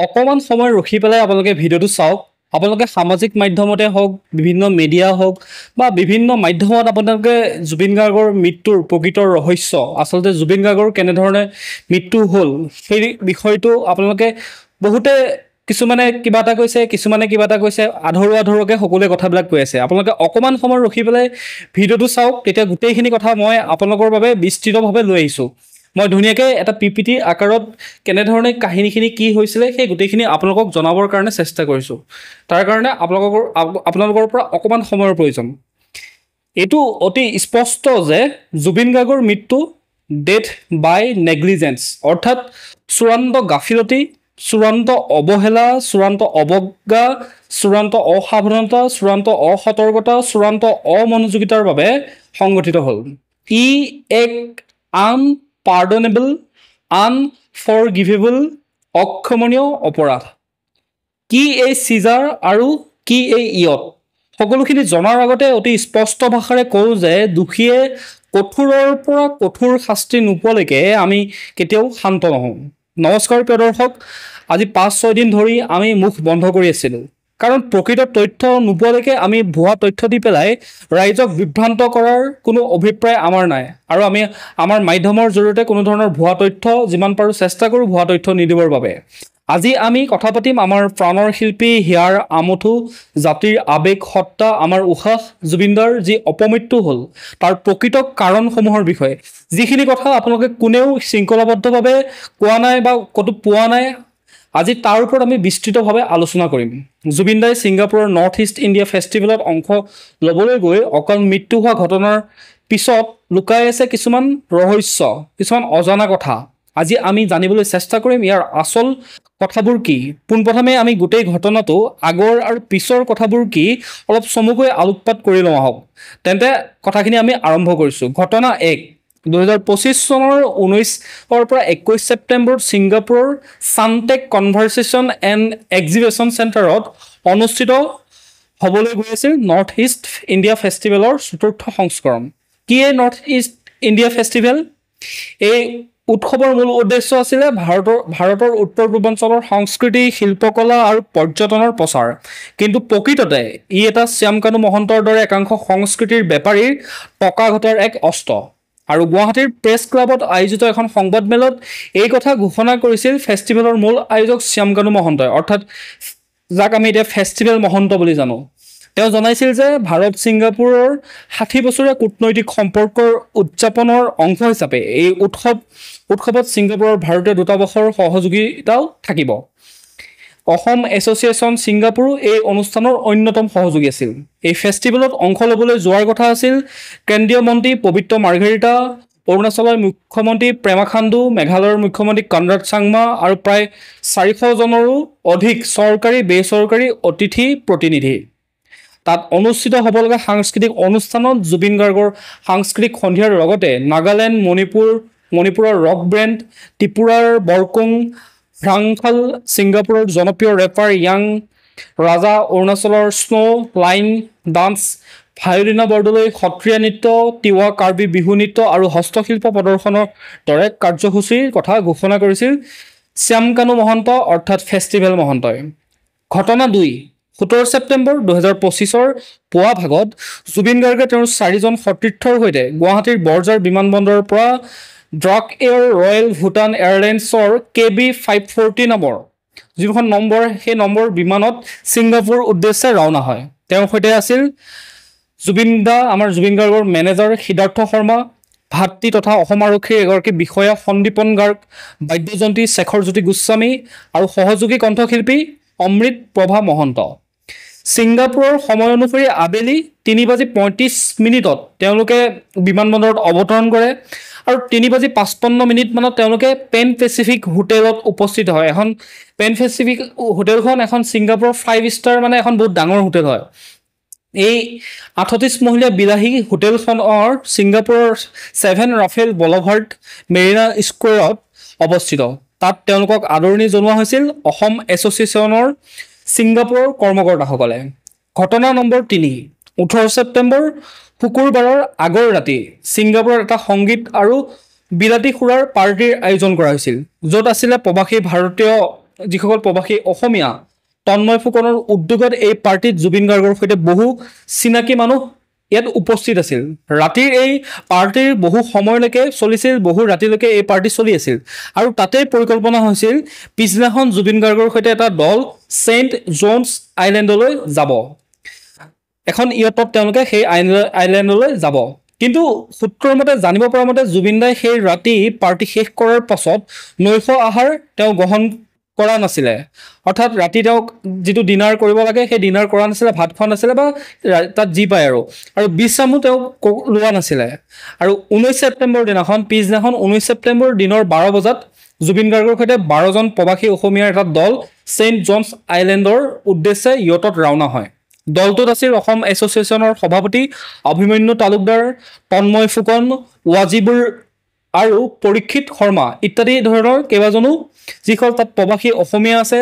অকণমান সময় ৰখি পেলাই আপোনালোকে ভিডিঅ'টো চাওক। আপোনালোকে সামাজিক মাধ্যমতে হওক, বিভিন্ন মিডিয়া হওক বা বিভিন্ন মাধ্যমত আপোনালোকে জুবিন গাৰ্গৰ মৃত্যুৰ প্ৰকৃত ৰহস্য, আচলতে জুবিন গাৰ্গৰ কেনেধৰণে মৃত্যু হ'ল সেই বিষয়টো আপোনালোকে বহুতে, কিছুমানে কিবা এটা কৈছে, কিছুমানে কিবা এটা কৈছে, আধৰুৱাকৈ সকলোৱে কথাবিলাক কৈ আছে। আপোনালোকে অকণমান সময় ৰখি পেলাই ভিডিঅ'টো চাওক, তেতিয়া গোটেইখিনি কথা মই আপোনালোকৰ বাবে বিস্তৃতভাৱে লৈ আহিছোঁ। মই ধুনীয়াকৈ এটা PPT আকাৰত কেনেধৰণে কাহিনীখিনি কি হৈছিলে সেই গোটেইখিনি আপোনালোকক জনাবৰ কাৰণে চেষ্টা কৰিছোঁ। তাৰ কাৰণে আপোনালোকৰ পৰা অকণমান সময়ৰ প্ৰয়োজন। এইটো অতি স্পষ্ট যে জুবিন গাৰ্গৰ মৃত্যু ডেথ বাই নেগলিজেন্স, অৰ্থাৎ চূড়ান্ত গাফিলতি, চূড়ান্ত অৱহেলা, চূড়ান্ত অৱজ্ঞা, চূড়ান্ত অসাৱধানতা, চূড়ান্ত অসতৰ্কতা, চূড়ান্ত অমনোযোগিতাৰ বাবে সংঘটিত হ'ল। ই এক আনপাৰ্ডনেবল, আনফৰগিভেবল, অক্ষমনীয় অপৰাধ। কি এই চিজাৰ আৰু কি এই ইয়ত, সকলোখিনি জনাৰ আগতে অতি স্পষ্ট ভাষাৰে কওঁ যে দোষীয়ে কঠোৰৰ পৰা কঠোৰ শাস্তি নোপোৱালৈকে আমি কেতিয়াও শান্ত নহওঁ। নমস্কাৰ প্ৰিয় দৰ্শক, আজি 5-6 দিন ধৰি আমি মুখ বন্ধ কৰি আছিলোঁ, কাৰণ প্ৰকৃত তথ্য নোপোৱালৈকে আমি ভুৱা তথ্য দি পেলাই ৰাইজক বিভ্ৰান্ত কৰাৰ কোনো অভিপ্ৰায় আমাৰ নাই। আৰু আমি আমাৰ মাধ্যমৰ জৰিয়তে কোনো ধৰণৰ ভুৱা তথ্য যিমান পাৰোঁ চেষ্টা কৰোঁ ভুৱা তথ্য নিদিবৰ বাবে। আজি আমি কথা পাতিম আমাৰ প্ৰাণৰ শিল্পী, হিয়াৰ আমঠু, জাতিৰ আৱেগ সত্তা, আমাৰ উশাহ জুবিনদাৰ যি অপমৃত্যু হ'ল তাৰ প্ৰকৃত কাৰণসমূহৰ বিষয়ে, যিখিনি কথা আপোনালোকে কোনেও শৃংখলাবদ্ধভাৱে কোৱা নাই বা ক'তো পোৱা নাই। আজি তাৰ ওপৰত আমি বিস্তৃতভাৱে আলোচনা কৰিম। জুবিনদাই ছিংগাপুৰৰ নৰ্থ ইষ্ট ইণ্ডিয়া ফেষ্টিভেলত অংশ ল'বলৈ গৈ অকাল মৃত্যু হোৱা ঘটনাৰ পিছত লুকাই আছে কিছুমান ৰহস্য, কিছুমান অজনা কথা। আজি আমি জানিবলৈ চেষ্টা কৰিম ইয়াৰ আচল কথাবোৰ কি। পোনপ্ৰথমে আমি গোটেই ঘটনাটো আগৰ আৰু পিছৰ কথাবোৰ কি অলপ চমুকৈ আলোকপাত কৰি লওঁ আহক। তেন্তে কথাখিনি আমি আৰম্ভ কৰিছোঁ। ঘটনা 1, 2025 চনৰ 19-ৰ পৰা 21 ছেপ্টেম্বৰত ছিংগাপুৰৰ চানটেক কনভাৰ্চেশ্যন এণ্ড এক্সিবিশ্যন চেণ্টাৰত অনুষ্ঠিত হ'বলৈ গৈ আছিল নৰ্থ ইষ্ট ইণ্ডিয়া ফেষ্টিভেলৰ 4ৰ্থ সংস্কৰণ। কি এই নৰ্থ ইষ্ট ইণ্ডিয়া ফেষ্টিভেল? এই উৎসৱৰ মূল উদ্দেশ্য আছিলে ভাৰতৰ উত্তৰ পূৰ্বাঞ্চলৰ সংস্কৃতি, শিল্পকলা আৰু পৰ্যটনৰ প্ৰচাৰ। কিন্তু প্ৰকৃততে ই এটা শ্যামকানু মহন্তৰ দৰে একাংশ সংস্কৃতিৰ বেপাৰীৰ টকা ঘটাৰ এক অস্ত্ৰ। আৰু গুৱাহাটীৰ প্ৰেছ ক্লাবত আয়োজিত এখন সংবাদমেলত এই কথা ঘোষণা কৰিছিল ফেষ্টিভেলৰ মূল আয়োজক শ্যামকানু মহন্তই, অৰ্থাৎ যাক আমি এতিয়া ফেষ্টিভেল মহন্ত বুলি জানো। তেওঁ জনাইছিল যে ভাৰত ছিংগাপুৰৰ 60 বছৰীয়া কূটনৈতিক সম্পৰ্কৰ উদযাপনৰ অংশ হিচাপে এই উৎসৱত ছিংগাপুৰৰ ভাৰতীয় দূতাবাসৰ সহযোগিতাও থাকিব। অসম এছ'চিয়েশ্যন ছিংগাপুৰো এই অনুষ্ঠানৰ অন্যতম সহযোগী আছিল। এই ফেষ্টিভেলত অংশ ল'বলৈ যোৱাৰ কথা আছিল কেন্দ্ৰীয় মন্ত্ৰী পবিত্ৰ মাৰ্ঘেৰিটা, অৰুণাচলৰ মুখ্যমন্ত্ৰী প্ৰেমা খাণ্ডু, মেঘালয়ৰ মুখ্যমন্ত্ৰী কনৰাড চাংমা আৰু প্ৰায় 400 জনৰো অধিক চৰকাৰী বেচৰকাৰী অতিথি প্ৰতিনিধি। তাত অনুষ্ঠিত হ'ব লগা সাংস্কৃতিক অনুষ্ঠানত জুবিন গাৰ্গৰ সাংস্কৃতিক সন্ধিয়াৰ লগতে নাগালেণ্ড, মণিপুৰৰ ৰক ব্ৰেণ্ড, ত্ৰিপুৰাৰ বৰকুং, ফ্ৰাংফাল, ছিংগাপুৰৰ জনপ্ৰিয় ৰেপাৰ য়াং ৰাজা, অৰুণাচলৰ snow line dance, Violina Bordoloi Sattriya নৃত্য, তিৱা কাৰ্বি বিহু নৃত্য আৰু হস্তশিল্প প্ৰদৰ্শনৰ দৰে কাৰ্যসূচীৰ কথা ঘোষণা কৰিছিল শ্যামকানু মহন্ত অৰ্থাৎ ফেষ্টিভেল মহন্তই। ঘটনা 2, 17 ছেপ্টেম্বৰ 2025 পুৱা ভাগত জুবিন গাৰ্গে তেওঁৰ 4জন সতীৰ্থৰ সৈতে গুৱাহাটীৰ বৰঝাৰ বিমানবন্দৰৰ পৰা ড্ৰাক এয়াৰ ৰয়েল ভুটান এয়াৰলাইন্সৰ KB540 নামৰ যিখন নম্বৰ, সেই নম্বৰ বিমানত ছিংগাপুৰ উদ্দেশ্যে ৰাওনা হয়। তেওঁৰ সৈতে আছিল আমাৰ জুবিন গাৰ্গৰ মেনেজাৰ সিদ্ধাৰ্থ শৰ্মা, ভাতৃ তথা অসম আৰক্ষীৰ এগৰাকী বিষয়া সন্দীপন গাৰ্গ, বাদ্যযন্ত্ৰী শেখৰজ্যোতি গোস্বামী আৰু সহযোগী কণ্ঠশিল্পী অমৃত প্ৰভা মহন্ত। ছিংগাপুৰৰ সময় অনুসৰি আবেলি 3:35 তেওঁলোকে বিমানবন্দৰত অৱতৰণ কৰে আৰু 3:55 তেওঁলোকে পেন পেচিফিক হোটেলত উপস্থিত হয়। এখন পেন পেচিফিক হোটেলখন এখন ছিংগাপুৰৰ 5 ষ্টাৰ এখন বহুত ডাঙৰ হোটেল হয়। এই 38 মহলীয়া বিলাহী হোটেলখনৰ ছিংগাপুৰৰ 7 ৰাফেল বলভাৰ্ড মেৰিনা স্কোৱেৰত অৱস্থিত। তাত তেওঁলোকক আদৰণি জনোৱা হৈছিল অসম এছ'চিয়েশ্যনৰ ছিংগাপুৰৰ কৰ্মকৰ্তাসকলে। ঘটনা নম্বৰ 3, 18 ছেপ্টেম্বৰ শুকুৰবাৰৰ আগৰ ৰাতি ছিংগাপুৰত এটা সংগীত আৰু বিলাতী সুৰাৰ পাৰ্টিৰ আয়োজন কৰা হৈছিল, য'ত আছিলে প্ৰৱাসী ভাৰতীয় যিসকল প্ৰবাসী অসমীয়া তন্ময় ফুকনৰ উদ্যোগত এই পাৰ্টিত জুবিন গাৰ্গৰ সৈতে বহু চিনাকি মানুহ ইয়াত উপস্থিত আছিল ৰাতিৰ এই পাৰ্টিৰ বহু সময়লৈকে চলিছিল বহু ৰাতিলৈকে এই পাৰ্টি চলি আছিল আৰু তাতেই পৰিকল্পনা হৈছিল পিছদিনাখন জুবিন গাৰ্গৰ সৈতে এটা দল সেন্ট জনছ আইলেণ্ডলৈ যাব এখন ইয়টত তেওঁলোকে সেই আইলেণ্ডলৈ যাব কিন্তু সূত্ৰৰ মতে জানিব পৰা মতে জুবিন দাই সেই ৰাতি পাৰ্টি শেষ কৰাৰ পাছত নৈশ আহাৰ তেওঁ গ্ৰহণ কৰা নাছিলে অৰ্থাৎ ৰাতি তেওঁ যিটো ডিনাৰ কৰিব লাগে সেই ডিনাৰ কৰা নাছিলে ভাত খোৱা নাছিলে বা তাত যি পায় আৰু বিশ্ৰামো তেওঁ লোৱা নাছিলে আৰু 19 ছেপ্টেম্বৰ দিনাখন পিছদিনাখন 19 ছেপ্টেম্বৰ দিনৰ 12 বজাত জুবিন গাৰ্গৰ সৈতে 12জন প্ৰবাসী অসমীয়াৰ এটা দল সেন্ট জনছ আইলেণ্ডৰ উদ্দেশ্যে ইয়টত ৰাওনা হয় দলটোত আছিল অসম এছ'চিয়েশ্যনৰ সভাপতি অভিমন্যু তালুকদাৰ তন্ময় ফুকন ৱাজিবুৰ আৰু পৰীক্ষিত শৰ্মা ইত্যাদি ধৰণৰ কেইবাজনো যিসকল তাত প্ৰবাসী অসমীয়া আছে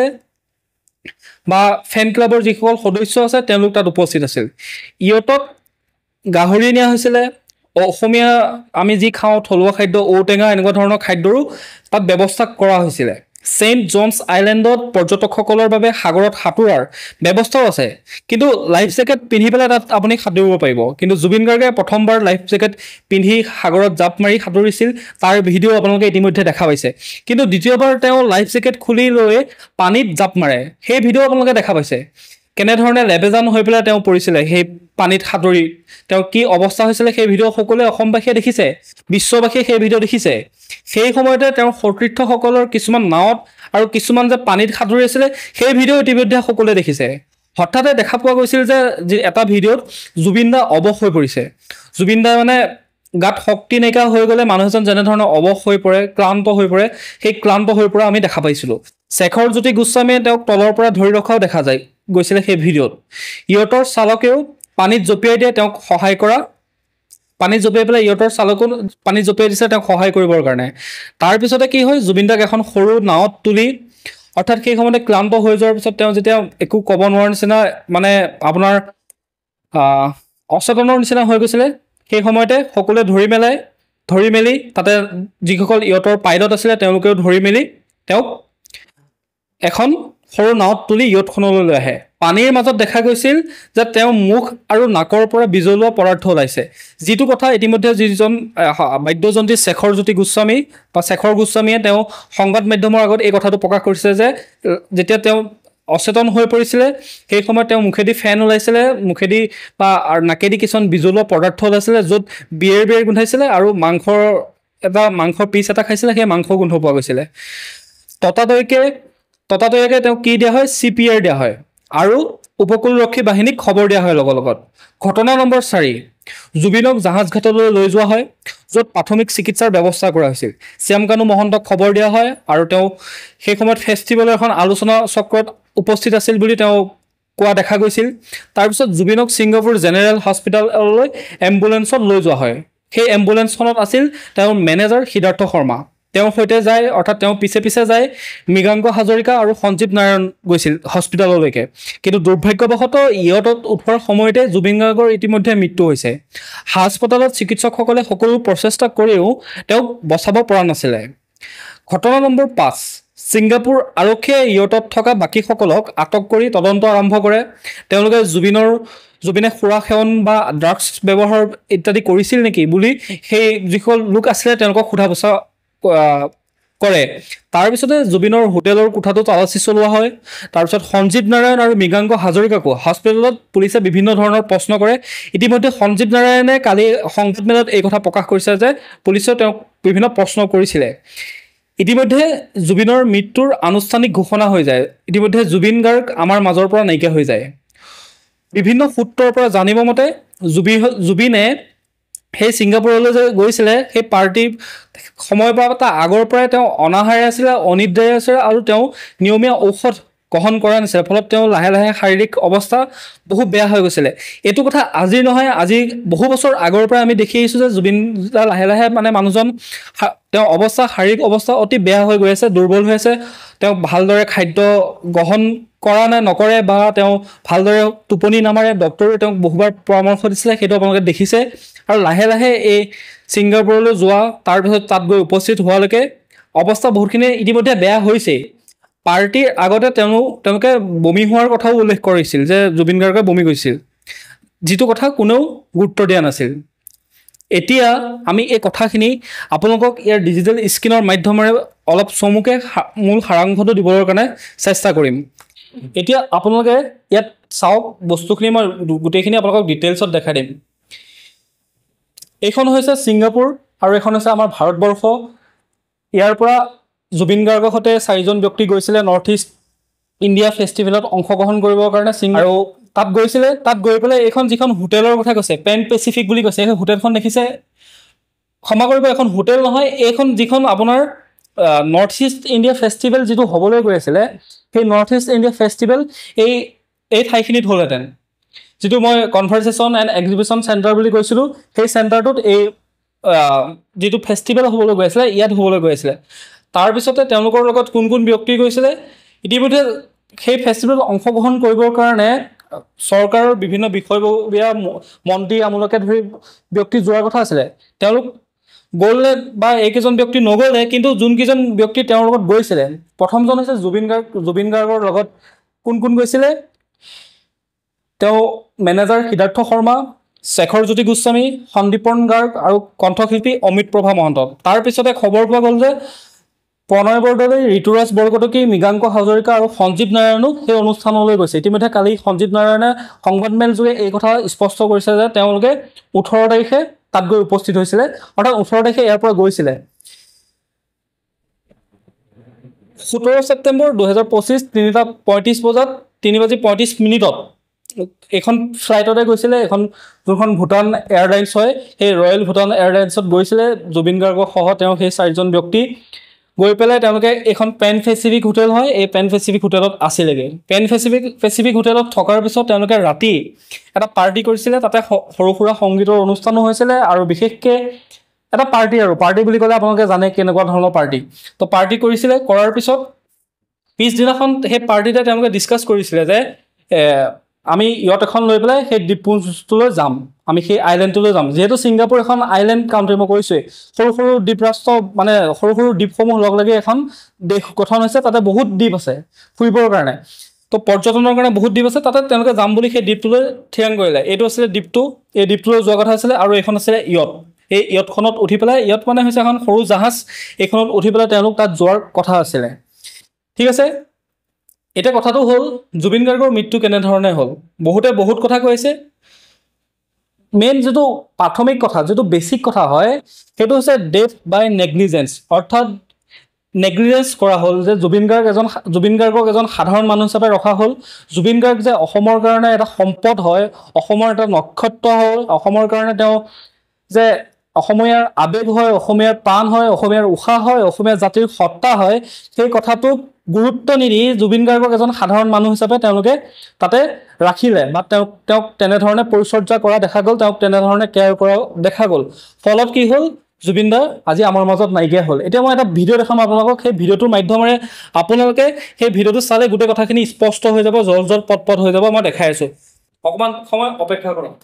বা ফেন ক্লাবৰ যিসকল সদস্য আছে তেওঁলোক তাত উপস্থিত আছিল ইয়টত গাহৰি নিয়া হৈছিলে অসমীয়া আমি যি খাওঁ থলুৱা খাদ্য ঔটেঙা এনেকুৱা ধৰণৰ খাদ্যৰো তাত ব্যৱস্থা কৰা হৈছিলে সেন্ট জনছ আইলেণ্ডত পৰ্যটকসকলৰ বাবে সাগৰত সাঁতোৰাৰ ব্যৱস্থাও আছে কিন্তু লাইফ জেকেট পিন্ধি পেলাই তাত আপুনি সাঁতুৰিব পাৰিব কিন্তু জুবিন গাৰ্গে প্ৰথমবাৰ লাইফ জেকেট পিন্ধি সাগৰত জাপ মাৰি সাঁতুৰিছিল তাৰ ভিডিঅ' আপোনালোকে ইতিমধ্যে দেখা পাইছে কিন্তু দ্বিতীয়বাৰ তেওঁ লাইফ জেকেট খুলি লৈ পানীত জাপ মাৰে সেই ভিডিঅ' আপোনালোকে দেখা পাইছে কেনেধৰণে লেবেজান হৈ পেলাই তেওঁ পৰিছিলে সেই পানীত সাঁতুৰি তেওঁ কি অৱস্থা হৈছিলে সেই ভিডিঅ' সকলোৱে অসমবাসীয়ে দেখিছে বিশ্ববাসীয়ে সেই ভিডিঅ' দেখিছে সেই সময়তে তেওঁৰ সতীৰ্থসকলৰ কিছুমান নাৱত আৰু কিছুমান যে পানীত সাঁতুৰি আছিলে সেই ভিডিঅ' ইতিমধ্যে সকলোৱে দেখিছে হঠাতে দেখা পোৱা গৈছিল যে এটা ভিডিঅ'ত জুবিন দা অৱশ হৈ পৰিছে জুবিন দা মানে গাত শক্তি নাইকিয়া হৈ গ'লে মানুহ এজন যেনেধৰণে অৱশ হৈ পৰে ক্লান্ত হৈ পৰে সেই ক্লান্ত হৈ পৰা আমি দেখা পাইছিলোঁ শেখৰ জ্যোতি গোস্বামীয়ে তেওঁক তলৰ পৰা ধৰি ৰখাও দেখা যায় গৈছিলে সেই ভিডিঅ'ত ইয়টৰ চালকেও পানীত জঁপিয়াই দিয়ে তেওঁক সহায় কৰা পানীত জঁপিয়াই পেলাই ইয়টৰ চালকো পানীত জঁপিয়াই দিছে তেওঁক সহায় কৰিবৰ কাৰণে তাৰপিছতে কি হয় জুবিন দাক এখন সৰু নাৱত তুলি অৰ্থাৎ সেই সময়তে ক্লান্ত হৈ যোৱাৰ পিছত তেওঁ যেতিয়া একো ক'ব নোৱাৰা নিচিনা মানে আপোনাৰ অচেতনৰ নিচিনা হৈ গৈছিলে সেই সময়তে সকলোৱে ধৰি মেলি তাতে যিসকল ইয়টৰ পাইলট আছিলে তেওঁলোকেও ধৰি মেলি তেওঁক এখন সৰু নাৱত তুলি ইয়টখনলৈ লৈ আহে পানীৰ মাজত দেখা গৈছিল যে তেওঁ মুখ আৰু নাকৰ পৰা বিজলোৱা পদাৰ্থ ওলাইছে যিটো কথা ইতিমধ্যে যিজন বাদ্যযন্ত্ৰী শেখৰ জ্যোতি গোস্বামী বা শেখৰ গোস্বামীয়ে তেওঁ সংবাদ মাধ্যমৰ আগত এই কথাটো প্ৰকাশ কৰিছে যে যেতিয়া তেওঁ অচেতন হৈ পৰিছিলে সেই সময়ত তেওঁ মুখেদি ফেন ওলাইছিলে মুখেদি বা নাকেদি কিছুমান বিজলোৱা পদাৰ্থ ওলাইছিলে য'ত বিয়েৰ গোন্ধাইছিলে আৰু মাংসৰ পিচ এটা খাইছিলে সেই মাংস গোন্ধ পোৱা গৈছিলে ততাতৈয়াকে তেওঁক কি দিয়া হয় CPR দিয়া হয় আৰু উপকূলৰক্ষী বাহিনীক খবৰ দিয়া হয় লগত ঘটনা নম্বৰ 4 জুবিনক জাহাজঘাটলৈ লৈ যোৱা হয় য'ত প্ৰাথমিক চিকিৎসাৰ ব্যৱস্থা কৰা হৈছিল শ্যামকানু মহন্তক খবৰ দিয়া হয় আৰু তেওঁ সেই সময়ত ফেষ্টিভেলৰ এখন আলোচনা চক্ৰত উপস্থিত আছিল বুলি তেওঁ কোৱা দেখা গৈছিল তাৰপিছত জুবিনক ছিংগাপুৰ জেনেৰেল হস্পিটেললৈ এম্বুলেন্সত লৈ যোৱা হয় সেই এম্বুলেন্সখনত আছিল তেওঁৰ মেনেজাৰ সিদ্ধাৰ্থ শৰ্মা তেওঁৰ সৈতে যায় অৰ্থাৎ তেওঁ পিছে যায় মৃগাংক হাজৰিকা আৰু সঞ্জীৱ নাৰায়ণ গৈছিল হস্পিটেললৈকে কিন্তু দুৰ্ভাগ্যবশতঃ ইয়টত উঠোৱাৰ সময়তে জুবিন গাৰ্গৰ ইতিমধ্যে মৃত্যু হৈছে হাস্পতালত চিকিৎসকসকলে সকলো প্ৰচেষ্টা কৰিও তেওঁক বচাব পৰা নাছিলে ঘটনা নম্বৰ 5 ছিংগাপুৰ আৰক্ষীয়ে ইয়টত থকা বাকীসকলক আটক কৰি তদন্ত আৰম্ভ কৰে তেওঁলোকে জুবিনে সুৰা সেৱন বা ড্ৰাগছ ব্যৱহাৰ ইত্যাদি কৰিছিল নেকি বুলি সেই যিসকল লোক আছিলে তেওঁলোকক সোধা পোছা কৰে তাৰপিছতে জুবিনৰ হোটেলৰ কোঠাটো তালাচী চলোৱা হয় তাৰপিছত সঞ্জীৱ নাৰায়ণ আৰু মৃগাংক হাজৰিকাকো হস্পিটেলত পুলিচে বিভিন্ন ধৰণৰ প্ৰশ্ন কৰে ইতিমধ্যে সঞ্জীৱ নাৰায়ণে কালি সংবাদমেলত এই কথা প্ৰকাশ কৰিছে যে পুলিচে তেওঁক বিভিন্ন প্ৰশ্ন কৰিছিলে ইতিমধ্যে জুবিনৰ মৃত্যুৰ আনুষ্ঠানিক ঘোষণা হৈ যায় ইতিমধ্যে জুবিন গাৰ্গ আমাৰ মাজৰ পৰা নাইকিয়া হৈ যায় বিভিন্ন সূত্ৰৰ পৰা জানিব মতে জুবিনে সেই ছিংগাপুৰলৈ যে গৈছিলে সেই পাৰ্টি সময়ৰ পৰা আগৰ পৰাই তেওঁ অনাহাৰে আছিলে অনিদ্ৰাই আছিলে আৰু তেওঁ নিয়মীয়া ঔষধ গ্ৰহণ কৰা নাছিলে ফলত তেওঁ লাহে শাৰীৰিক অৱস্থা বহু বেয়া হৈ গৈছিলে এইটো কথা আজি নহয় আজি বহু বছৰ আগৰ পৰা আমি দেখি আহিছোঁ যে জুবিন লাহে মানে মানুহজন তেওঁ শাৰীৰিক অৱস্থা অতি বেয়া হৈ গৈ আছে দুৰ্বল হৈ আছে তেওঁ ভালদৰে খাদ্য গ্ৰহণ কৰা নকৰে বা তেওঁ ভালদৰে টোপনি নামাৰে ডক্টৰে তেওঁক বহুবাৰ পৰামৰ্শ দিছিলে সেইটো আপোনালোকে দেখিছে আৰু লাহে এই ছিংগাপুৰলৈ যোৱা তাৰপিছত তাত গৈ উপস্থিত হোৱালৈকে অৱস্থা বহুতখিনি ইতিমধ্যে বেয়া হৈছে পাৰ্টিৰ আগতে তেওঁলোকে বমি হোৱাৰ কথাও উল্লেখ কৰিছিল যে জুবিন গাৰ্গে বমি কৰিছিল, যিটো কথা কোনেও গুৰুত্ব দিয়া নাছিল। এতিয়া আমি এই কথাখিনি আপোনালোকক ইয়াৰ ডিজিটেল স্ক্ৰীনৰ মাধ্যমেৰে অলপ চমুকে মূল সাৰাংশটো দিবৰ কাৰণে চেষ্টা কৰিম। এতিয়া আপোনালোকে ইয়াত চাওক, বস্তুখিনি মই গোটেইখিনি আপোনালোকক ডিটেইলছত দেখাই দিম। এইখন হৈছে ছিংগাপুৰ আৰু এইখন হৈছে আমাৰ ভাৰতবৰ্ষ। ইয়াৰ পৰা জুবিন গাৰ্গৰ সৈতে 4জন ব্যক্তি গৈছিলে নৰ্থ ইষ্ট ইণ্ডিয়া ফেষ্টিভেলত অংশগ্ৰহণ কৰিবৰ কাৰণে আৰু তাত গৈছিলে। তাত গৈ পেলাই এইখন যিখন হোটেলৰ কথা কৈছে, পেন পেচিফিক বুলি কৈছে, সেই হোটেলখন দেখিছে? ক্ষমা কৰিব, এখন হোটেল নহয়, এইখন যিখন আপোনাৰ নৰ্থ ইষ্ট ইণ্ডিয়া ফেষ্টিভেল যিটো হ'বলৈ গৈ আছিলে, সেই নৰ্থ ইষ্ট ইণ্ডিয়া ফেষ্টিভেল এই ঠাইখিনিত হ'লহেঁতেন। যিটো মই কনভাৰ্চেশ্যন এণ্ড এক্সিবিশ্যন চেণ্টাৰ বুলি কৈছিলোঁ, সেই চেণ্টাৰটোত এই যিটো ফেষ্টিভেল হ'বলৈ গৈ আছিলে, ইয়াত হ'বলৈ গৈ আছিলে। তাৰপিছতে তেওঁলোকৰ লগত কোন কোন ব্যক্তি গৈছিলে? ইতিমধ্যে সেই ফেষ্টিভেলত অংশগ্ৰহণ কৰিবৰ কাৰণে চৰকাৰৰ বিভিন্ন বিষয়ববীয়া মন্ত্ৰী আমোলকে ধৰি ব্যক্তি যোৱাৰ কথা আছিলে। তেওঁলোক গ'লে বা এইকেইজন ব্যক্তি নগ'লে, কিন্তু যোনকেইজন ব্যক্তি তেওঁৰ লগত গৈছিলে, প্ৰথমজন হৈছে জুবিন গাৰ্গ। জুবিন গাৰ্গৰ লগত কোন কোন গৈছিলে? তেওঁ মেনেজাৰ সিদ্ধাৰ্থ শৰ্মা, শেখৰজ্যোতি গোস্বামী, সন্দীপন গাৰ্গ আৰু কণ্ঠশিল্পী অমিত প্ৰভা মহন্ত। তাৰপিছতে খবৰ পোৱা গ'ল যে প্ৰণয় বৰদলৈ, ঋতুৰাজ বৰকটকী, মৃগাংক হাজৰিকা আৰু সঞ্জীৱ নাৰায়ণো সেই অনুষ্ঠানলৈ গৈছে। ইতিমধ্যে কালি সঞ্জীৱ নাৰায়ণে সংবাদমেলযোগে এই কথা স্পষ্ট কৰিছে যে তেওঁলোকে 18 তাৰিখে তাত গৈ উপস্থিত হৈছিলে, অৰ্থাৎ 18 তাৰিখে ইয়াৰ পৰা গৈছিলে। 17 ছেপ্টেম্বৰ 2025 3:35 বজাত 3:35 এইখন ফ্লাইটতে গৈছিলে। এখন যোনখন ভূটান এয়াৰলাইন্স হয়, সেই ৰয়েল ভূটান এয়াৰলাইন্সত গৈছিলে জুবিন গাৰ্গৰ সহ তেওঁ সেই 4জন ব্যক্তি। গৈ পেলাই তেওঁলোকে এইখন পেন পেচিফিক হোটেল হয়, এই পেন পেচিফিক হোটেলত আছিলেগৈ। পেন পেচিফিক হোটেলত থকাৰ পিছত তেওঁলোকে ৰাতি এটা পাৰ্টি কৰিছিলে। তাতে সৰু সুৰা সংগীতৰ অনুষ্ঠানো হৈছিলে আৰু বিশেষকৈ এটা পাৰ্টি বুলি ক'লে আপোনালোকে জানে কেনেকুৱা ধৰণৰ পাৰ্টি। তো পাৰ্টি কৰিছিলে, কৰাৰ পিছত পিছদিনাখন সেই পাৰ্টিতে তেওঁলোকে ডিছকাছ কৰিছিলে যে আমি ইয়ত এখন লৈ পেলাই সেই দ্বীপপুঞ্জটোলৈ যাম, আমি সেই আইলেণ্ডটোলৈ যাম। যিহেতু ছিংগাপুৰ এখন আইলেণ্ড কাউণ্ট্ৰি, মই কৈছোঁৱেই, সৰু সৰু দ্বীপ ৰাষ্ট্ৰ, মানে সৰু সৰু দ্বীপসমূহ লগ লাগি এখন দেশ গঠন হৈছে। তাতে বহুত দ্বীপ আছে ফুৰিবৰ কাৰণে, তো পৰ্যটনৰ কাৰণে বহুত দ্বীপ আছে। তাতে তেওঁলোকে যাম বুলি সেই দ্বীপটোলৈ থিৰাং কৰিলে। এইটো আছিলে দ্বীপটো, এই দ্বীপটোলৈ যোৱা কথা আছিলে। আৰু এইখন আছিলে ইয়ত। এই ইয়তখনত উঠি পেলাই, ইয়ত মানে হৈছে এখন সৰু জাহাজ, এইখনত উঠি পেলাই তেওঁলোক তাত যোৱাৰ কথা আছিলে। ঠিক আছে, এতিয়া কথাটো হ'ল জুবিন গাৰ্গৰ মৃত্যু কেনেধৰণে হ'ল। বহুতে বহুত কথা কৈছে। মেইন যিটো প্ৰাথমিক কথা, যিটো বেছিক কথা হয়, সেইটো হৈছে ডেথ বাই নেগলিজেঞ্চ, অৰ্থাৎ নেগলিজেঞ্চ কৰা হ'ল যে জুবিন গাৰ্গক এজন সাধাৰণ মানুহ হিচাপে ৰখা হ'ল। জুবিন গাৰ্গ যে অসমৰ কাৰণে এটা সম্পদ হয়, অসমৰ এটা নক্ষত্ৰ হয়, অসমৰ কাৰণে তেওঁ যে অসমীয়াৰ আৱেগ হয়, অসমীয়াৰ প্ৰাণ হয়, অসমীয়াৰ উশাহ হয়, অসমীয়া জাতিৰ সত্তা হয়, সেই কথাটোক গুৰুত্ব নিদি জুবিন গাৰ্গক এজন সাধাৰণ মানুহ হিচাপে তেওঁলোকে তাতে ৰাখিলে বা তেওঁক তেনেধৰণে পৰিচৰ্যা কৰা দেখা গ'ল, তেওঁক তেনেধৰণে কেয়াৰ কৰা দেখা গ'ল। ফলত কি হ'ল? জুবিন দা আজি আমাৰ মাজত নাইকিয়া হ'ল। এতিয়া মই এটা ভিডিঅ' দেখাম আপোনালোকক। সেই ভিডিঅ'টোৰ মাধ্যমেৰে আপোনালোকে সেই ভিডিঅ'টো চালে গোটেই কথাখিনি স্পষ্ট হৈ যাব, জল পট হৈ যাব। মই দেখাই আছোঁ, অকণমান সময় অপেক্ষা কৰক।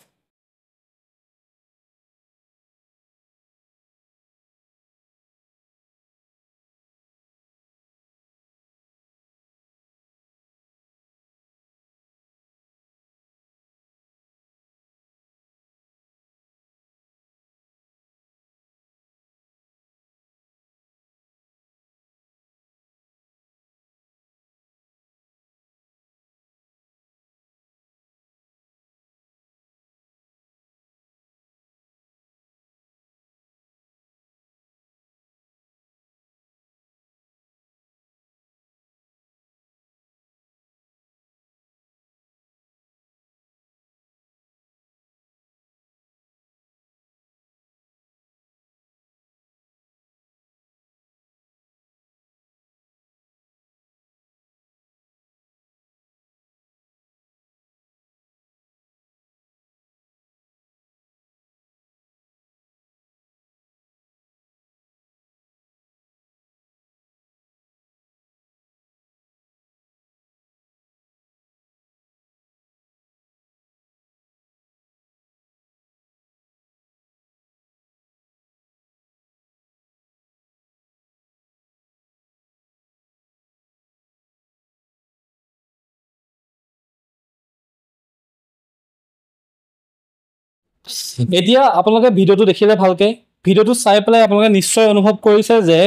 এতিয়া আপোনালোকে ভিডিঅ'টো দেখিলে ভালকে ভিডিঅ'টো চাই পেলাই আপোনালোকে নিশ্চয় অনুভৱ কৰিছে যে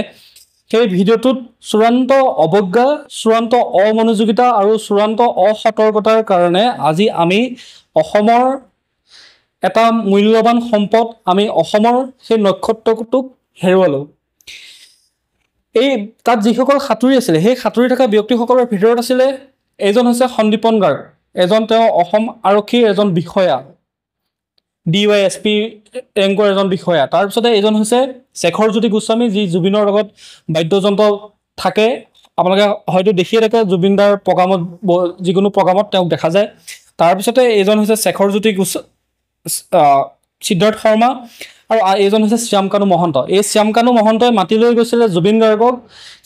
সেই ভিডিঅ'টোত চূড়ান্ত অৱজ্ঞা, চূড়ান্ত অমনোযোগিতা আৰু চূড়ান্ত অসতৰ্কতাৰ কাৰণে আজি আমি অসমৰ এটা মূল্যৱান সম্পদ, আমি অসমৰ সেই নক্ষত্ৰটোক হেৰুৱালোঁ। এই তাত যিসকল সাঁতুৰি আছিলে সেই সাঁতুৰি থকা ব্যক্তিসকলৰ ভিতৰত আছিলে এজন হৈছে সন্দীপন গাৰ্গ, এজন তেওঁ অসম আৰক্ষীৰ এজন বিষয়া, DYSP ৰেংকৰ এজন বিষয়া। তাৰপিছতে এজন হৈছে শেখৰজ্যোতি গোস্বামী, যি জুবিনৰ লগত বাদ্যযন্ত্ৰ থাকে, আপোনালোকে হয়তো দেখিয়ে থাকে জুবিনদাৰ প্ৰগ্ৰামত, যিকোনো প্ৰগ্ৰামত তেওঁক দেখা যায়। তাৰপিছতে এইজন হৈছে শেখৰজ্যোতি সিদ্ধাৰ্থ শৰ্মা, আৰু এইজন হৈছে শ্যামকানু মহন্ত। এই শ্যামকানু মহন্তই মাতি লৈ গৈছিলে জুবিন গাৰ্গক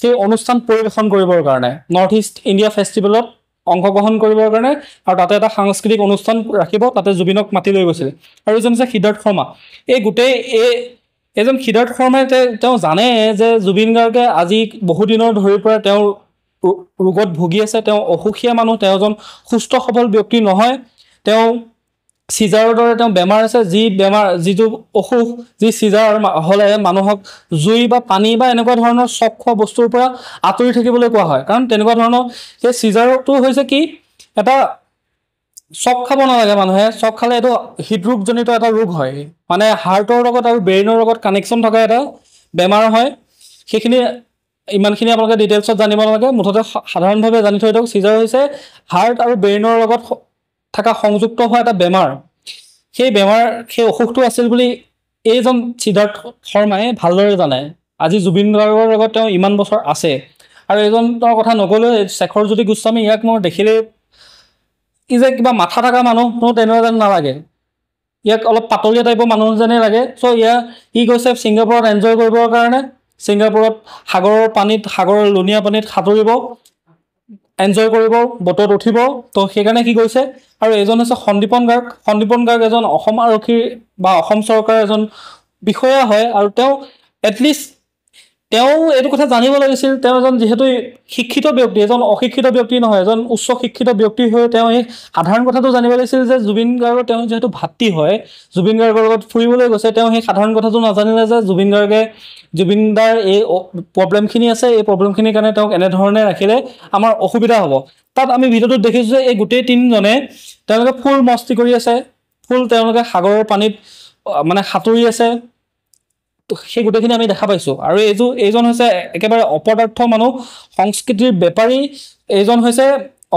সেই অনুষ্ঠান পৰিৱেশন কৰিবৰ কাৰণে, নৰ্থ ইষ্ট ইণ্ডিয়া ফেষ্টিভেলত অংশগ্ৰহণ কৰিবৰ কাৰণে, আৰু তাতে এটা সাংস্কৃতিক অনুষ্ঠান ৰাখিব, তাতে জুবিনক মাতি লৈ গৈছিল। আৰু এজন হৈছে সিদ্ধাৰ্থ শৰ্মা। এই গোটেই এজন সিদ্ধাৰ্থ শৰ্মাই তেওঁ জানে যে জুবিন গাৰ্গে আজি বহুদিনৰ ধৰি পৰা তেওঁৰ ৰোগত ভুগি আছে, তেওঁ অসুখীয়া মানুহ, তেওঁ এজন সুস্থ সবল ব্যক্তি নহয়, তেওঁ চিজাৰৰ দৰে তেওঁ বেমাৰ আছে, যিটো অসুখ, যি চিজাৰ হ'লে মানুহক জুই বা পানী বা এনেকুৱা ধৰণৰ চক খোৱা বস্তুৰ পৰা আঁতৰি থাকিবলৈ কোৱা হয়। কাৰণ তেনেকুৱা ধৰণৰ সেই চিজাৰটো হৈছে কি, এটা চক খাব নালাগে মানুহে, চক খালে এইটো হৃদৰোগজনিত এটা ৰোগ হয়, মানে হাৰ্টৰ লগত আৰু ব্ৰেইনৰ লগত কানেকশ্যন থকা এটা বেমাৰ হয়। সেইখিনি ইমানখিনি আপোনালোকে ডিটেইলছত জানিব নালাগে, মুঠতে সাধাৰণভাৱে জানি থৈ দিয়ক, চিজাৰ হৈছে হাৰ্ট আৰু ব্ৰেইনৰ লগত থকা সংযুক্ত হোৱা এটা বেমাৰ। সেই অসুখটো আছিল বুলি এইজন সিদ্ধাৰ্থ শৰ্মাই ভালদৰে জানে। আজি জুবিন গাৰ্গৰ লগত তেওঁ ইমান বছৰ আছে। আৰু এইজনৰ কথা নক'লেও শেখৰজ্যোতি গোস্বামী, ইয়াক মই দেখিলেই ই যে কিবা মাথা থকা মানুহ তেনেকুৱা যেন নালাগে, ইয়াক অলপ পাতলীয়া টাইপৰ মানুহ যেনেই লাগে। চ' ই গৈছে ছিংগাপুৰত এনজয় কৰিবৰ কাৰণে, ছিংগাপুৰত সাগৰৰ লুণীয়া পানীত সাঁতুৰিব, এনজয় কৰিব, বটত উঠিব। তো সেইকাৰণে কি কৈছে। আৰু এজন হৈছে সন্দীপন গাৰ্গ এজন অসম আৰক্ষীৰ বা অসম চৰকাৰৰ এজন বিষয়া হয়, আৰু তেওঁ এটলিষ্ট তেওঁ এইটো কথা জানিব লাগিছিল, তেওঁ এজন যিহেতু শিক্ষিত ব্যক্তি, এজন অশিক্ষিত ব্যক্তি নহয়, এজন উচ্চ শিক্ষিত ব্যক্তি হৈ তেওঁ এই সাধাৰণ কথাটো জানিব লাগিছিল যে জুবিন গাৰ্গৰ তেওঁ যিহেতু ভাতৃ হয়, জুবিন গাৰ্গৰ লগত ফুৰিবলৈ গৈছে, তেওঁ সেই সাধাৰণ কথাটো নাজানিলে যে জুবিনদাৰ এই প্ৰব্লেমখিনি আছে, এই প্ৰব্লেমখিনিৰ কাৰণে তেওঁক এনেধৰণে ৰাখিলে আমাৰ অসুবিধা হ'ব। তাত আমি ভিডিঅ'টোত দেখিছোঁ যে এই গোটেই তিনিজনে তেওঁলোকে ফুল মস্তি কৰি আছে, তেওঁলোকে সাগৰৰ পানীত মানে সাঁতুৰি আছে, সেই গোটেইখিনি আমি দেখা পাইছোঁ। আৰু এইজন হৈছে একেবাৰে অপদাৰ্থ মানুহ, সংস্কৃতিৰ বেপাৰী। এইজন হৈছে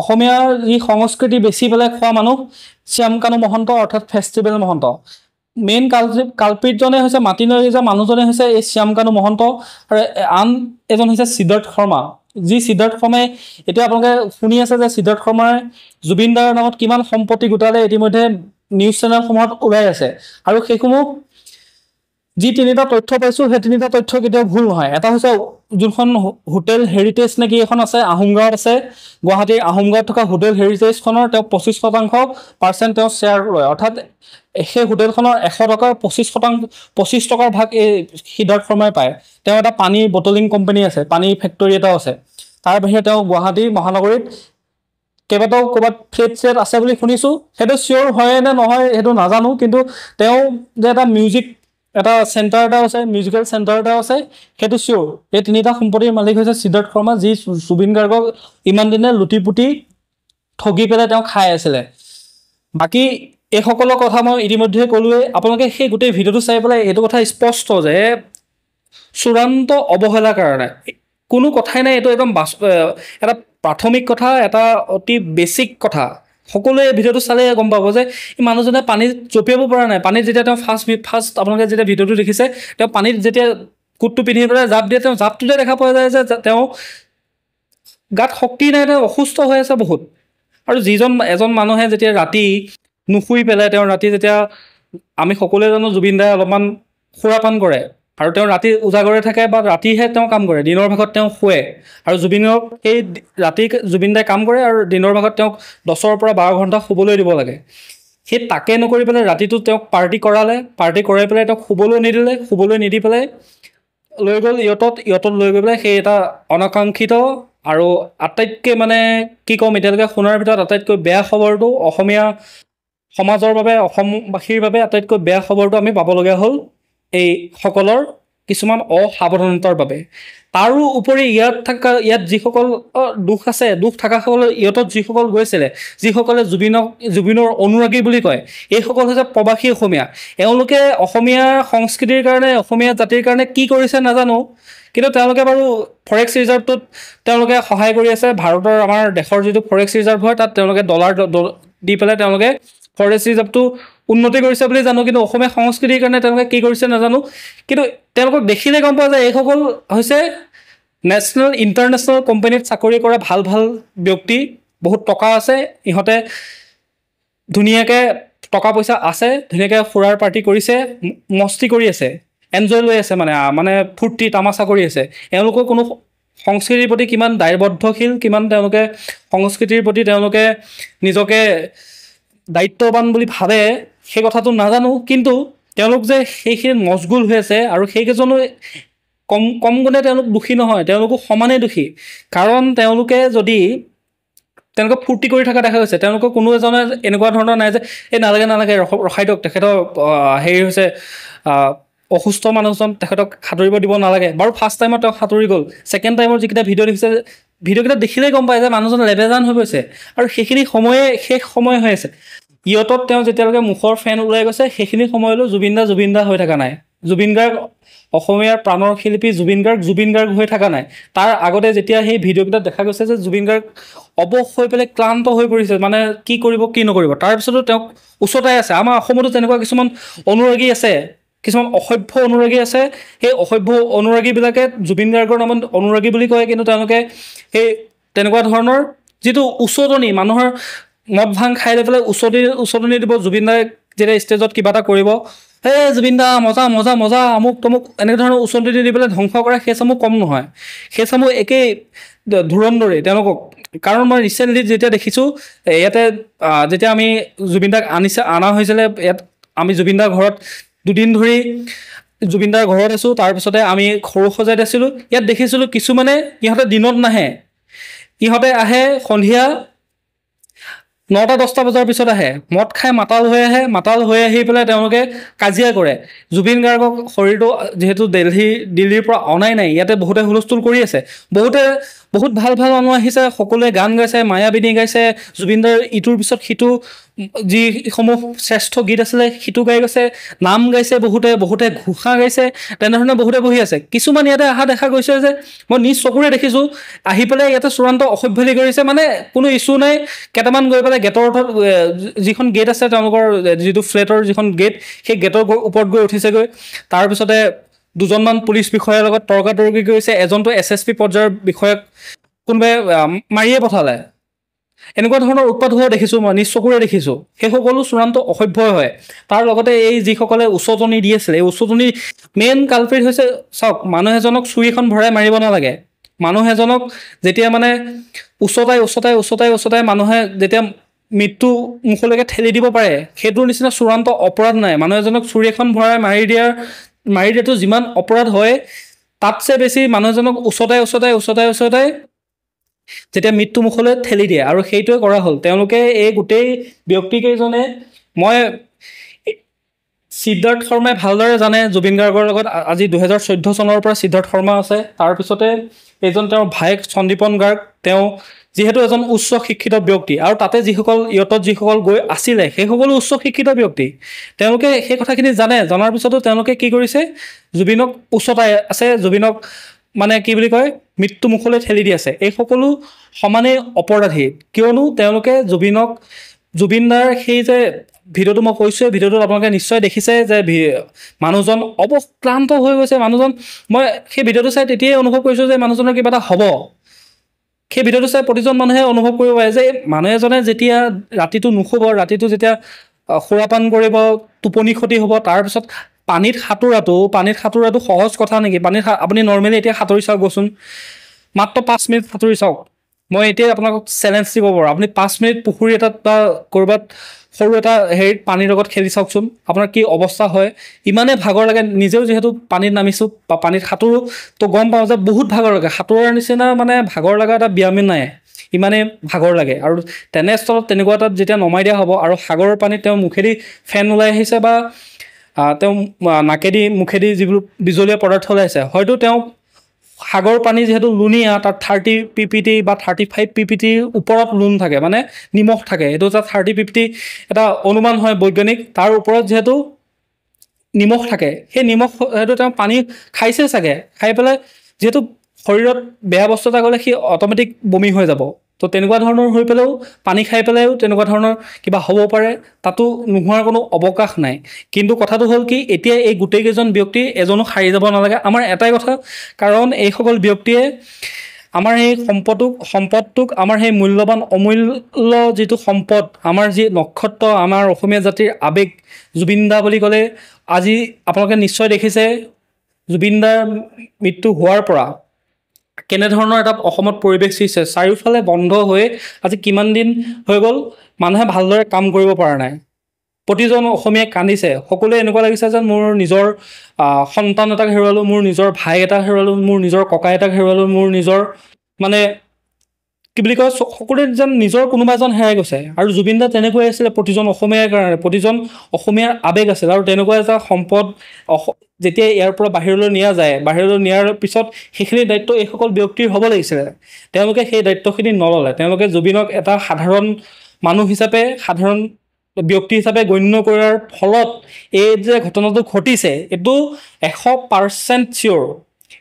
অসমীয়াৰ যি সংস্কৃতি বেচি পেলাই খোৱা মানুহ, শ্যামকানু মহন্ত অৰ্থাৎ ফেষ্টিভেল মহন্ত। মেইন কালপিতজনে হৈছে, মাতি লৈ যোৱা মানুহজনে হৈছে এই শ্যামকানু মহন্ত, আৰু আন এজন হৈছে সিদ্ধাৰ্থ শৰ্মা। যি সিদ্ধাৰ্থ শৰ্মাই, এতিয়া আপোনালোকে শুনি আছে যে সিদ্ধাৰ্থ শৰ্মাই জুবিনদাৰ নামত কিমান সম্পত্তি গোটালে ইতিমধ্যে নিউজ চেনেলসমূহত ওলাই আছে। আৰু সেইসমূহ যি তিনিটা তথ্য পাইছোঁ, সেই তিনিটা তথ্য কেতিয়াও ভুল নহয়। এটা হৈছে যোনখন হোটেল হেৰিটেজ নেকি এখন আছে, আহোমগাঁৱত আছে, গুৱাহাটীৰ আহোমগাঁৱত থকা হোটেল হেৰিটেজখনৰ তেওঁ 25% তেওঁ শ্বেয়াৰ লয়, অৰ্থাৎ সেই হোটেলখনৰ 100 টকাৰ 25 টকাৰ ভাগ এই সিদ্ধাৰ্থ শৰ্মাই পায়। তেওঁ এটা পানীৰ বটলিং কোম্পানী আছে, পানীৰ ফেক্টৰী এটাও আছে। তাৰ বাহিৰে তেওঁ গুৱাহাটী মহানগৰীত কেইবাটাও ক'ৰবাত ফ্লেট আছে বুলি শুনিছোঁ, সেইটো চিয়'ৰ হয় নে নহয় সেইটো নাজানো, কিন্তু তেওঁ যে এটা চেণ্টাৰ এটা আছে, মিউজিকেল চেণ্টাৰ এটা আছে, সেইটো চিয়'ৰ। এই তিনিটা সম্পত্তিৰ মালিক হৈছে সিদ্ধাৰ্থ শৰ্মা, যি জুবিন গাৰ্গক ইমান দিনে লুটি পুটি ঠগি পেলাই তেওঁ খাই আছিলে। বাকী এইসকলৰ কথা মই ইতিমধ্যে ক'লোৱেই। আপোনালোকে সেই গোটেই ভিডিঅ'টো চাই পেলাই এইটো কথা স্পষ্ট যে চূড়ান্ত অৱহেলাৰ কাৰণে কোনো কথাই নাই, এইটো একদম এটা প্ৰাথমিক কথা, এটা অতি বেছিক কথা। সকলোৱে ভিডিঅ'টো চালে গম পাব যে এই মানুহজনে পানীত জঁপিয়াব পৰা নাই। পানীত যেতিয়া তেওঁ ফাৰ্ষ্ট আপোনালোকে যেতিয়া ভিডিঅ'টো দেখিছে, তেওঁ পানীত যেতিয়া কোটটো পিন্ধি পেলাই জাপ দিয়ে, তেওঁ জাপটোতে দেখা পোৱা যায় যে তেওঁ গাত শক্তি নাই, তেওঁ অসুস্থ হৈ আছে বহুত। আৰু এজন মানুহে যেতিয়া ৰাতি নুশুই পেলাই, তেওঁ ৰাতি যেতিয়া, আমি সকলোৱে জানো জুবিনদাই অলপমান সুৰাপান কৰে, আৰু তেওঁ ৰাতি উজাগৰে থাকে বা ৰাতিহে তেওঁ কাম কৰে, দিনৰ ভাগত তেওঁ শুৱে। আৰু জুবিনক সেই ৰাতি জুবিনদাই কাম কৰে, আৰু দিনৰ ভাগত তেওঁক 10 পৰা 12 ঘণ্টা শুবলৈ দিব লাগে। সেই তাকে নকৰি পেলাই ৰাতিটো তেওঁক পাৰ্টি কৰাই পেলাই তেওঁক শুবলৈ নিদি পেলাই লৈ গ'ল ইয়তত লৈ গৈ পেলাই সেই এটা অনাকাংক্ষিত আৰু আটাইতকৈ মানে কি ক'ম, এতিয়ালৈকে শুনাৰ ভিতৰত আটাইতকৈ বেয়া খবৰটো অসমীয়া সমাজৰ বাবে অসমবাসীৰ বাবে আটাইতকৈ বেয়া খবৰটো আমি পাবলগীয়া হ'ল এই সকলৰ কিছুমান অসাৱধানতাৰ বাবে। তাৰো উপৰি ইয়াত যিসকল দুখ আছে, দুখ থকাসকল ইহঁতত যিসকল গৈছিলে, যিসকলে জুবিনৰ অনুৰাগী বুলি কয়, এইসকল হৈছে প্ৰৱাসী অসমীয়া। এওঁলোকে অসমীয়া সংস্কৃতিৰ কাৰণে, অসমীয়া জাতিৰ কাৰণে কি কৰিছে নাজানো, কিন্তু তেওঁলোকে বাৰু ফৰেষ্ট ৰিজাৰ্ভটোত তেওঁলোকে সহায় কৰি আছে। ভাৰতৰ আমাৰ দেশৰ যিটো ফৰেষ্ট ৰিজাৰ্ভ হয় তাত তেওঁলোকে ডলাৰ দি পেলাই তেওঁলোকে ফৰেষ্ট ৰিজাৰ্ভটো উন্নতি কৰিছে বুলি জানো, কিন্তু অসমীয়া সংস্কৃতিৰ কাৰণে তেওঁলোকে কি কৰিছে নাজানো। কিন্তু তেওঁলোকক দেখিলে গম পোৱা যায় এইসকল হৈছে নেশ্যনেল ইণ্টাৰনেশ্যনেল কোম্পানীত চাকৰি কৰা ভাল ভাল ব্যক্তি, বহুত টকা আছে, ইহঁতে ধুনীয়াকৈ টকা পইচা আছে, ধুনীয়াকৈ ফুৰাৰ পাৰ্টি কৰিছে, মস্তি কৰি আছে, এনজয় লৈ আছে, মানে ফূৰ্তি তামাচা কৰি আছে। এওঁলোকৰ কোনো সংস্কৃতিৰ প্ৰতি কিমান দায়বদ্ধশীল, কিমান তেওঁলোকে সংস্কৃতিৰ প্ৰতি তেওঁলোকে নিজকে দায়িত্ববান বুলি ভাবে সেই কথাটো নাজানো, কিন্তু তেওঁলোক যে সেইখিনি মচগুল হৈ আছে আৰু সেইকেইজনো কম গুণে তেওঁলোক দোষী নহয়, তেওঁলোকো সমানেই দোষী। কাৰণ তেওঁলোকে ফূৰ্তি কৰি থকা দেখা গৈছে, তেওঁলোকৰ কোনো এজনে এনেকুৱা ধৰণৰ নাই যে এই নালাগে ৰখাই দিয়ক, তেখেতৰ হেৰি হৈছে অসুস্থ মানুহজন, তেখেতক সাঁতুৰিব দিব নালাগে। বাৰু ফাৰ্ষ্ট টাইমত তেওঁ সাঁতুৰি গ'ল, ছেকেণ্ড টাইমৰ যিকেইটা ভিডিঅ' দেখিছে, ভিডিঅ'কেইটা দেখিলেই গম পায় যে মানুহজন লেবেজান হৈ গৈছে আৰু সেইখিনি শেষ সময় হৈ আছে। ইহঁতত তেওঁ যেতিয়ালৈকে মুখৰ ফেন ওলাই গৈছে সেইখিনি সময়লৈ জুবিন দা হৈ থকা নাই। জুবিন গাৰ্গ অসমীয়াৰ প্ৰাণৰ শিল্পী, জুবিন গাৰ্গ হৈ থকা নাই। তাৰ আগতে যেতিয়া সেই ভিডিঅ'কেইটাত দেখা গৈছে যে জুবিন গাৰ্গ অৱশ হৈ পেলাই ক্লান্ত হৈ পৰিছে, মানে কি কৰিব কি নকৰিব, তাৰপিছতো তেওঁক উচতাই আছে। আমাৰ অসমতো তেনেকুৱা কিছুমান অনুৰাগী আছে, কিছুমান অসভ্য অনুৰাগী আছে। সেই অসভ্য অনুৰাগীবিলাকে জুবিন গাৰ্গৰ নামত অনুৰাগী বুলি কয়, কিন্তু তেওঁলোকে সেই তেনেকুৱা ধৰণৰ যিটো উচতনি, মানুহৰ মদ ভাং খাই লৈ পেলাই উচতনি দিব। জুবিন দাই যেতিয়া ষ্টেজত কিবা এটা কৰিব, জুবিন দা মজা মজা মজা আমুক তমুক এনেকুৱা ধৰণৰ উচতনি দি পেলাই ধ্বংস কৰা সেই চামো কম নহয়, সেই চামো একেই ধুৰন্ধৰেই তেওঁলোকক। কাৰণ মই ৰিচেণ্টলি যেতিয়া দেখিছোঁ ইয়াতে যেতিয়া আমি জুবিন দাক অনা হৈছিলে, ইয়াত আমি জুবিন দাৰ ঘৰত দুদিন ধৰি জুবিন দাৰ ঘৰত আছোঁ, তাৰপিছতে আমি সৰু সজাইত আছিলোঁ। ইয়াত দেখিছিলোঁ কিছুমানে ইহঁতে দিনত নাহে, ইহঁতে আহে সন্ধিয়া 9টা-10টা বজাৰ পিছত আহে, মদ খাই মাতাল হৈ আহি পেলাই তেওঁলোকে কাজিয়া কৰে। জুবিন গাৰ্গক শৰীৰটো যিহেতু দিল্লীৰ পৰা অনাই নাই, ইয়াতে বহুতে হুলস্থুল কৰি আছে, বহুত ভাল মানুহ আহিছে, সকলোৱে গান গাইছে, মায়াবিনী গাইছে, জুবিন দাৰ ইটোৰ পিছত সিটো যিসমূহ শ্ৰেষ্ঠ গীত আছিলে সিটো গাই গৈছে, নাম গাইছে, বহুতে ঘোষা গাইছে, তেনেধৰণে বহুতে বহি আছে। কিছুমান ইয়াতে অহা দেখা গৈছে যে মই নিজ চকুৰে দেখিছোঁ, আহি পেলাই ইয়াতে চূড়ান্ত অসভ্যালি কৰিছে, মানে কোনো ইছ্যু নাই। কেইটামান গৈ পেলাই গেটৰ যিখন গেট আছে তেওঁলোকৰ যিটো ফ্লেটৰ যিখন গেট, সেই গেটৰ ওপৰত গৈ উঠিছেগৈ। তাৰপিছতে দুজনমান পুলিচ বিষয়াৰ লগত তৰ্কাতৰ্কি কৰিছে, এজনটো SSP পৰ্যায়ৰ বিষয়াক কোনোবাই মাৰিয়ে পঠালে। এনেকুৱা ধৰণৰ উৎপাত হোৱা দেখিছোঁ, মই নিজ চকুৰে দেখিছোঁ। সেই সকলো চূড়ান্ত অসভ্য হয়। তাৰ লগতে এই যিসকলে উচতনি দি আছিলে, এই উচতনি মেইন কালপ্ৰিট হৈছে, চাওক, মানুহ এজনক চুৰি এখন ভৰাই মাৰিব নালাগে। মানুহ এজনক যেতিয়া মানে উচতাই মানুহে যেতিয়া মৃত্যু মুখলৈকে ঠেলি দিব পাৰে, সেইটোৰ নিচিনা চূড়ান্ত অপৰাধ নাই। মানুহ এজনক চুৰি এখন ভৰাই মাৰি দিয়াটো যিমান অপৰাধ হয়, তাতছে বেছি মানুহ এজনক উচতাই যেতিয়া মৃত্যু মুখলৈ ঠেলি দিয়ে, আৰু সেইটোৱে কৰা হ'ল। তেওঁলোকে এই গোটেই ব্যক্তিকেইজনে, মই সিদ্ধাৰ্থ শৰ্মাই ভালদৰে জানে জুবিন গাৰ্গৰ লগত আজি 2014 চনৰ পৰা সিদ্ধাৰ্থ শৰ্মা আছে। তাৰপিছতে এইজন তেওঁৰ ভায়েক সন্দীপন গাৰ্গ, তেওঁ যিহেতু এজন উচ্চ শিক্ষিত ব্যক্তি, আৰু তাতে যিসকল গৈ আছিলে সেই সকলো উচ্চ শিক্ষিত ব্যক্তি, তেওঁলোকে সেই কথাখিনি জনাৰ পিছতো তেওঁলোকে কি কৰিছে, জুবিনক উচতাই আছে, জুবিনক মানে কি বুলি কয়, মৃত্যু মুখলৈ ঠেলি দি আছে। এই সকলো সমানেই অপৰাধী, কিয়নো তেওঁলোকে জুবিন দাৰ সেই যে ভিডিঅ'টো মই কৈছোঁ, ভিডিঅ'টোত আপোনালোকে নিশ্চয় দেখিছে যে মানুহজন অৱক্লান্ত হৈ গৈছে। মই সেই ভিডিঅ'টো চাই তেতিয়াই অনুভৱ কৰিছোঁ যে মানুহজনৰ কিবা এটা হ'ব। সেই ভিডিঅ'টো চাই প্ৰতিজন মানুহে অনুভৱ কৰিব পাৰে যে মানুহ এজনে যেতিয়া ৰাতিটো নুশুব, ৰাতিটো যেতিয়া সুৰাপান কৰিব, টোপনি ক্ষতি হ'ব, তাৰপিছত পানীত সাঁতোৰাটো সহজ কথা নেকি? আপুনি নৰ্মেলি এতিয়া সাঁতুৰি চাওকচোন, মাত্ৰ 5 মিনিট সাঁতুৰি চাওক। মই এতিয়াই আপোনালোকক চেলেঞ্জ দিব পাৰোঁ, আপুনি 5 মিনিট পুখুৰী এটাত বা ক'ৰবাত সৰু এটা হেৰিত পানীৰ লগত খেলি চাওকচোন, আপোনাৰ কি অৱস্থা হয়। ইমানেই ভাগৰ লাগে, নিজেও যিহেতু পানীত নামিছোঁ বা পানীত সাঁতোৰো, তো গম পাওঁ যে বহুত ভাগৰ লাগে। সাঁতোৰাৰ নিচিনা মানে ভাগৰ লগা এটা ব্যায়ামেই নাই, ইমানেই ভাগৰ লাগে। আৰু তেনেস্থলত তেনেকুৱা এটাত যেতিয়া নমাই দিয়া হ'ব আৰু সাগৰৰ পানীত তেওঁ মুখেদি ফেন ওলাই আহিছে বা তেওঁ নাকেদি মুখেদি যিবোৰ বিজলীয় পদাৰ্থ ওলাইছে, হয়তো তেওঁ সাগৰ পানী যিহেতু লুণীয়া, তাত 30 ppt বা 35 ppt ওপৰত লুণ থাকে, মানে নিমখ থাকে। এইটো এটা 30 ppt এটা অনুমান হয় বৈজ্ঞানিক। তাৰ ওপৰত যিহেতু নিমখ থাকে, সেই নিমখ হয়তো তেওঁ পানী খাইছে চাগে, খাই পেলাই যিহেতু শৰীৰত বেয়া বস্তু এটা গ'লে সি অট'মেটিক বমি হৈ যাব। তো তেনেকুৱা ধৰণৰ হৈ পেলাইও পানী খাই পেলাইও তেনেকুৱা ধৰণৰ কিবা হ'ব পাৰে, তাতো নোহোৱাৰ কোনো অৱকাশ নাই। কিন্তু কথাটো হ'ল কি, এতিয়া এই গোটেইকেইজন ব্যক্তি এজনো সাৰি যাব নালাগে। আমাৰ এটাই কথা, কাৰণ এইসকল ব্যক্তিয়ে আমাৰ সেই সম্পদটোক আমাৰ সেই মূল্যৱান অমূল্য যিটো সম্পদ, আমাৰ যি নক্ষত্ৰ, আমাৰ অসমীয়া জাতিৰ আৱেগ জুবিন দা বুলি ক'লে, আজি আপোনালোকে নিশ্চয় দেখিছে জুবিন দাৰ মৃত্যু হোৱাৰ পৰা কেনেধৰণৰ এটা অসমত পৰিৱেশ সৃষ্টি, চাৰিওফালে বন্ধ হৈ আজি কিমান দিন হৈ গ'ল, মানুহে ভালদৰে কাম কৰিব পৰা নাই। প্ৰতিজন অসমীয়াই কান্দিছে। সকলোৱে এনেকুৱা লাগিছে যেন মোৰ নিজৰ সন্তান এটাক হেৰুৱালোঁ, মোৰ নিজৰ ভাই এটাক হেৰুৱালোঁ, মোৰ নিজৰ ককা এটাক হেৰুৱালোঁ, মোৰ নিজৰ মানে কি বুলি কয়, সকলোৱে যেন নিজৰ কোনোবা এজন হেৰাই গৈছে। আৰু জুবিন দা তেনেকৈ আছিলে প্ৰতিজন অসমীয়াৰ কাৰণে, প্ৰতিজন অসমীয়াৰ আৱেগ আছিল। আৰু তেনেকুৱা এটা সম্পদ যেতিয়া ইয়াৰ পৰা বাহিৰলৈ নিয়া যায়, বাহিৰলৈ নিয়াৰ পিছত সেইখিনি দায়িত্ব এইসকল ব্যক্তিৰ হ'ব লাগিছিলে। তেওঁলোকে সেই দায়িত্বখিনি নল'লে। তেওঁলোকে জুবিনক এটা সাধাৰণ মানুহ হিচাপে, সাধাৰণ ব্যক্তি হিচাপে গণ্য কৰাৰ ফলত এই যে ঘটনাটো ঘটিছে, এইটো 100% চিয়'ৰ,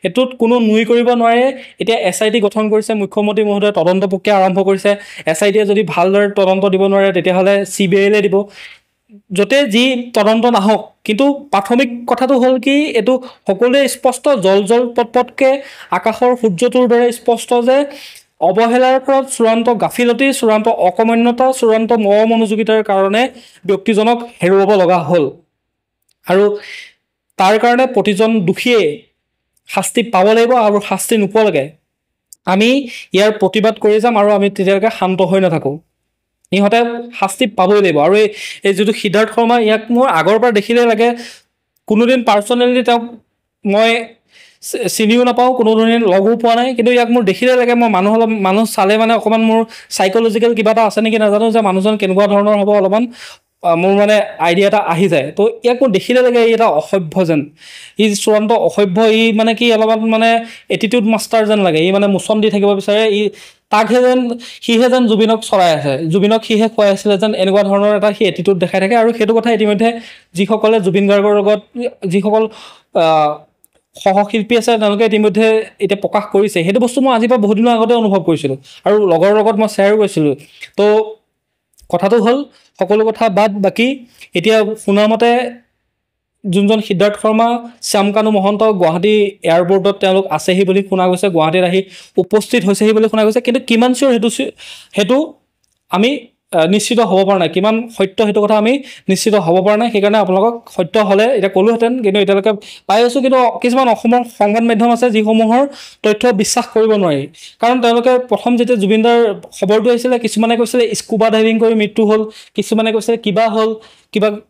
এইটোত কোনো নুই কৰিব নোৱাৰে। এতিয়া SIT গঠন কৰিছে, মুখ্যমন্ত্ৰী মহোদয়ে তদন্ত প্ৰক্ৰিয়া আৰম্ভ কৰিছে। SITয়ে যদি ভালদৰে তদন্ত দিব নোৱাৰে, তেতিয়াহ'লে CBIলৈ দিব। য'তে যি তদন্ত নাহক, কিন্তু প্ৰাথমিক কথাটো হ'ল কি, এইটো সকলোৱে স্পষ্ট, জল পটপটকৈ আকাশৰ সূৰ্যটোৰ দৰে স্পষ্ট যে অৱহেলাৰ ফলত, চূড়ান্ত গাফিলতি, চূড়ান্ত অকৰ্মণ্যতা, চূড়ান্ত মনোযোগিতাৰ কাৰণে ব্যক্তিজনক হেৰুৱাব লগা হ'ল। আৰু তাৰ কাৰণে প্ৰতিজন দোষীয়ে শাস্তি পাব লাগিব। আৰু শাস্তি নোপোৱালৈকে আমি ইয়াৰ প্ৰতিবাদ কৰি যাম, আৰু আমি তেতিয়ালৈকে শান্ত হৈ নাথাকোঁ। ইহঁতে শাস্তি পাবই লাগিব। আৰু এই যিটো সিদ্ধাৰ্থ শৰ্মা, ইয়াক মোৰ আগৰ পৰা দেখিলে লাগে, কোনোদিন পাৰ্চনেলি তেওঁক মই চিনিও নাপাওঁ, কোনোদিন লগো পোৱা নাই, কিন্তু ইয়াক মোৰ দেখিলে লাগে, মই মানুহ চালে মানে অকণমান মোৰ চাইক'লজিকেল কিবা এটা আছে নেকি নাজানো, যে মানুহজন কেনেকুৱা ধৰণৰ হ'ব, অলপমান মোৰ মানে আইডিয়া এটা আহি যায়। তো ইয়াক মোৰ দেখিলে লাগে ই এটা অসভ্য যেন, ই চূড়ান্ত অসভ্য। ই মানে কি, অলপমান মানে এটিটিউড মাষ্টাৰ যেন লাগে। ই মানে মোচন দি থাকিব বিচাৰে। সিহে যেন জুবিনক চলাই আছে, জুবিনক সিহে খুৱাই আছিলে যেন, এনেকুৱা ধৰণৰ এটা সি এটিটিউড দেখাই থাকে। আৰু সেইটো কথা ইতিমধ্যে যিসকলে জুবিন গাৰ্গৰ লগত, যিসকল সহশিল্পী আছে, তেওঁলোকে ইতিমধ্যে এতিয়া প্ৰকাশ কৰিছে। সেইটো বস্তু মই আজিৰ পৰা বহুত দিনৰ আগতে অনুভৱ কৰিছিলোঁ, আৰু লগৰ লগত মই শ্বেয়াৰো কৰিছিলোঁ। তো কথাটো হ'ল, সকলো কথা বাদ বাকী এতিয়া শুনাৰ মতে যোনজন সিদ্ধাৰ্থ শৰ্মা, শ্যামকানু মহন্ত গুৱাহাটী এয়াৰপৰ্টত তেওঁলোক আছেহি বুলি শুনা গৈছে, গুৱাহাটীত আহি উপস্থিত হৈছেহি বুলি শুনা গৈছে। কিন্তু কিমান চিয়'ৰ সেইটো আমি নিশ্চিত হ'ব পৰা নাই, কিমান সত্য সেইটো কথা আমি নিশ্চিত হ'ব পৰা নাই। সেইকাৰণে আপোনালোকক সত্য হ'লে এতিয়া ক'লোহেঁতেন, কিন্তু এতিয়ালৈকে পাই আছোঁ। কিন্তু কিছুমান অসমৰ সংবাদ মাধ্যম আছে যিসমূহৰ তথ্য বিশ্বাস কৰিব নোৱাৰি। কাৰণ তেওঁলোকে প্ৰথম যেতিয়া জুবিনদাৰ খবৰটো আহিছিলে, কিছুমানে কৈছিলে স্কুবা ডাইভিং কৰি মৃত্যু হ'ল, কিছুমানে কৈছিলে কিবা হ'ল,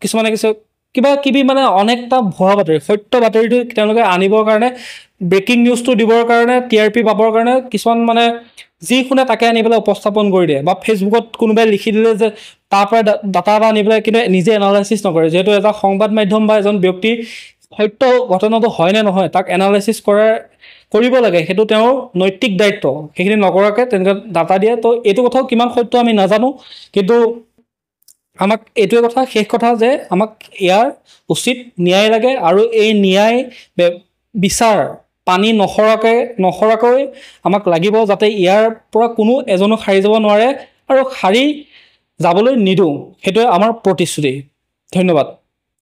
কিছুমানে কৈছে কিবা কিবি, মানে অনেকটা ভুৱা বাতৰি। সত্য বাতৰিটো তেওঁলোকে আনিবৰ কাৰণে, ব্ৰেকিং নিউজটো দিবৰ কাৰণে, TRP পাবৰ কাৰণে কিছুমান মানে যি শুনে তাকে আনি পেলাই উপস্থাপন কৰি দিয়ে, বা ফেচবুকত কোনোবাই লিখি দিলে যে তাৰ পৰা ডাটা এটা আনি পেলাই, কিন্তু নিজে এনালাইচিছ নকৰে। যিহেতু এটা সংবাদ মাধ্যম বা এজন ব্যক্তি সত্য ঘটনাটো হয় নে নহয় তাক এনালাইচিছ কৰিব লাগে, সেইটো তেওঁৰ নৈতিক দায়িত্ব। সেইখিনি নকৰাকৈ তেনেকৈ ডাটা দিয়ে। তো এইটো কথাও কিমান সত্য আমি নাজানো, কিন্তু আমাক এইটোৱে কথা, শেষ কথা, যে আমাক ইয়াৰ উচিত ন্যায় লাগে। আৰু এই ন্যায় বিচাৰ পানী নসৰাকৈ আমাক লাগিব, যাতে ইয়াৰ পৰা কোনো এজনো সাৰি যাব নোৱাৰে, আৰু সাৰি যাবলৈ নিদিওঁ। সেইটোৱে আমাৰ প্ৰতিশ্ৰুতি। ধন্যবাদ।